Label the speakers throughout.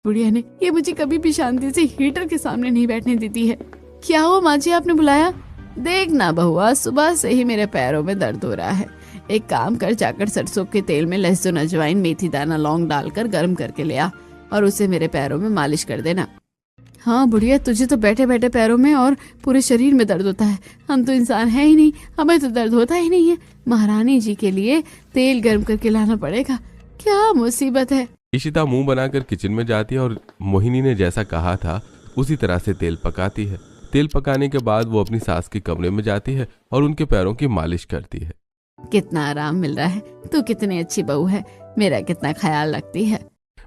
Speaker 1: बुढ़िया ने ये मुझे कभी भी शांति से हीटर के सामने नहीं बैठने देती है। क्या हुआ माँ जी, आपने बुलाया? देख ना बहुआ, सुबह से ही मेरे पैरों में दर्द हो रहा है। एक काम कर, जाकर सरसों के तेल में लहसुन, अजवाइन, मेथी दाना, लौंग डालकर गर्म करके ले आ और उसे मेरे पैरों में मालिश कर देना। हाँ बुढ़िया, तुझे तो बैठे बैठे पैरों में और पूरे शरीर में दर्द होता है। हम तो इंसान है ही नहीं, हमें तो दर्द होता ही नहीं है। महारानी जी के लिए तेल गर्म करके लाना पड़ेगा, क्या मुसीबत है।
Speaker 2: इशिता मुंह बनाकर किचन में जाती है और मोहिनी ने जैसा कहा था उसी तरह से तेल पकाती है। तेल पकाने के बाद वो अपनी सास के कमरे में जाती है और उनके पैरों की मालिश करती है।
Speaker 1: कितना आराम मिल रहा है, तू कितनी अच्छी बहू है, मेरा कितना ख्याल रखती है।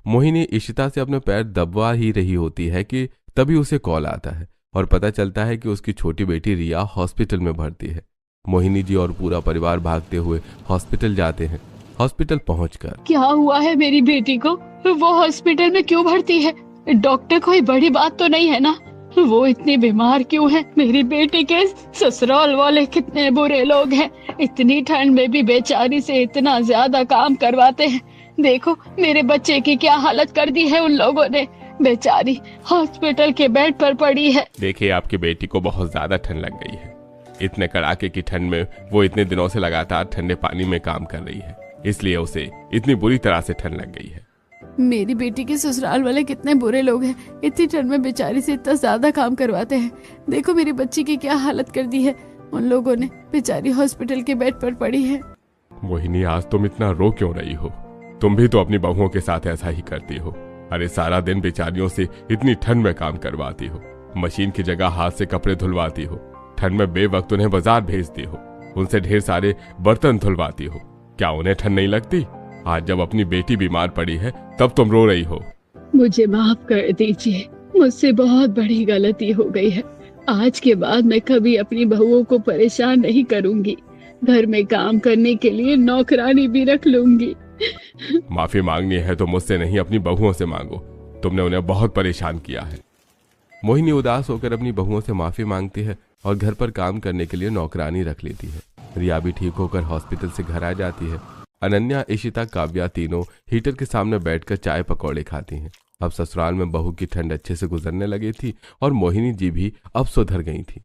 Speaker 2: मोहिनी इशिता से अपने पैर दबवा ही रही होती है कि तभी उसे कॉल आता है और पता चलता है कि उसकी छोटी बेटी रिया हॉस्पिटल में भर्ती है। मोहिनी जी और पूरा परिवार भागते हुए हॉस्पिटल जाते हैं। हॉस्पिटल पहुंचकर
Speaker 3: क्या हुआ है मेरी बेटी को? वो हॉस्पिटल में क्यों भर्ती है? डॉक्टर, कोई बड़ी बात तो नहीं है ना? वो इतनी बीमार क्यों है? मेरी बेटी के ससुराल वाले कितने बुरे लोग हैं, इतनी ठंड में भी बेचारी से इतना ज्यादा काम करवाते हैं। देखो मेरे बच्चे की क्या हालत कर दी है उन लोगों ने, बेचारी हॉस्पिटल के बेड पर पड़ी है।
Speaker 2: देखिए, आपकी बेटी को बहुत ज्यादा ठंड लग गई है। इतने कड़ाके की ठंड में वो इतने दिनों से लगातार ठंडे पानी में काम कर रही है, इसलिए उसे इतनी बुरी तरह से ठंड लग गई है।
Speaker 1: मेरी बेटी के ससुराल वाले कितने बुरे लोग हैं, इतनी ठंड में बेचारी से इतना ज्यादा काम करवाते हैं। देखो मेरी बच्ची की क्या हालत कर दी है उन लोगों ने, बेचारी हॉस्पिटल के बेड पर पड़ी है।
Speaker 2: मोहिनी, आज तुम इतना रो क्यों रही हो? तुम भी तो अपनी बहुओं के साथ ऐसा ही करती हो। अरे सारा दिन बेचारियों से इतनी ठंड में काम करवाती हो, मशीन की जगह हाथ से कपड़े धुलवाती हो, ठंड में बेवक्त उन्हें बाजार भेजती हो, उनसे ढेर सारे बर्तन धुलवाती हो। क्या उन्हें ठंड नहीं लगती? आज जब अपनी बेटी बीमार पड़ी है तब तुम रो रही हो।
Speaker 3: मुझे माफ कर दीजिए, मुझसे बहुत बड़ी गलती हो गई है। आज के बाद मैं कभी अपनी बहुओं को परेशान नहीं करूंगी। घर में काम करने के लिए नौकरानी भी रख लूंगी।
Speaker 2: माफी मांगनी है तो मुझसे नहीं, अपनी बहुओं से मांगो। तुमने उन्हें बहुत परेशान किया है। मोहिनी उदास होकर अपनी बहुओं से माफी मांगती है और घर पर काम करने के लिए नौकरानी रख लेती है। रिया भी ठीक होकर हॉस्पिटल से घर आ जाती है। अनन्या, इशिता, काव्या तीनों हीटर के सामने बैठकर चाय पकौड़े खाती हैं। अब ससुराल में बहू की ठंड अच्छे से गुजरने लगी थी और मोहिनी जी भी अब सुधर गई थी।